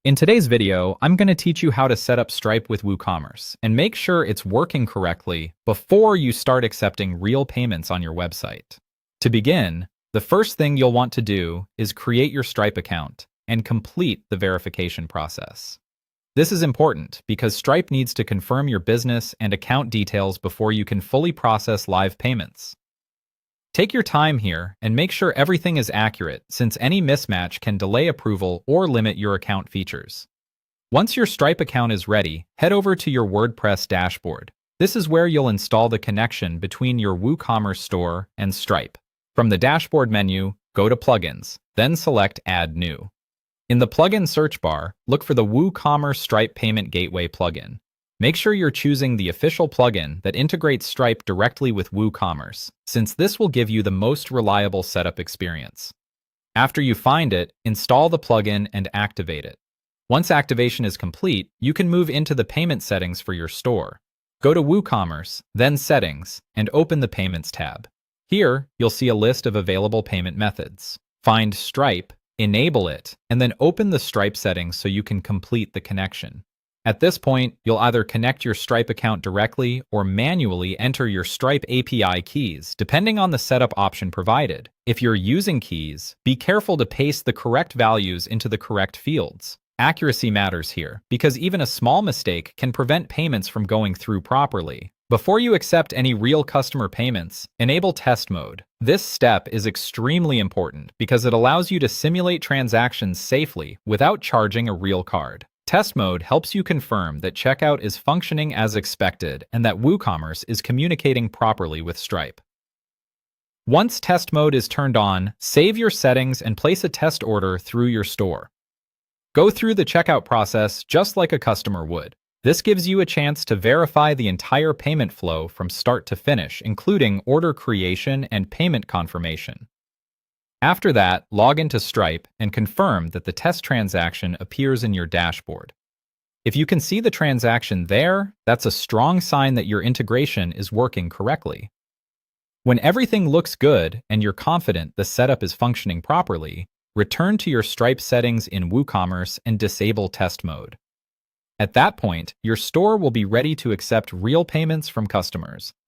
In today's video, I'm going to teach you how to set up Stripe with WooCommerce and make sure it's working correctly before you start accepting real payments on your website. To begin, the first thing you'll want to do is create your Stripe account and complete the verification process. This is important because Stripe needs to confirm your business and account details before you can fully process live payments. Take your time here and make sure everything is accurate, since any mismatch can delay approval or limit your account features. Once your Stripe account is ready, head over to your WordPress dashboard. This is where you'll install the connection between your WooCommerce store and Stripe. From the dashboard menu, go to Plugins, then select Add New. In the plugin search bar, look for the WooCommerce Stripe Payment Gateway plugin. Make sure you're choosing the official plugin that integrates Stripe directly with WooCommerce, since this will give you the most reliable setup experience. After you find it, install the plugin and activate it. Once activation is complete, you can move into the payment settings for your store. Go to WooCommerce, then Settings, and open the Payments tab. Here, you'll see a list of available payment methods. Find Stripe, enable it, and then open the Stripe settings so you can complete the connection. At this point, you'll either connect your Stripe account directly or manually enter your Stripe API keys, depending on the setup option provided. If you're using keys, be careful to paste the correct values into the correct fields. Accuracy matters here, because even a small mistake can prevent payments from going through properly. Before you accept any real customer payments, enable test mode. This step is extremely important because it allows you to simulate transactions safely without charging a real card. Test mode helps you confirm that checkout is functioning as expected and that WooCommerce is communicating properly with Stripe. Once test mode is turned on, save your settings and place a test order through your store. Go through the checkout process just like a customer would. This gives you a chance to verify the entire payment flow from start to finish, including order creation and payment confirmation. After that, log into Stripe and confirm that the test transaction appears in your dashboard. If you can see the transaction there, that's a strong sign that your integration is working correctly. When everything looks good and you're confident the setup is functioning properly, return to your Stripe settings in WooCommerce and disable test mode. At that point, your store will be ready to accept real payments from customers.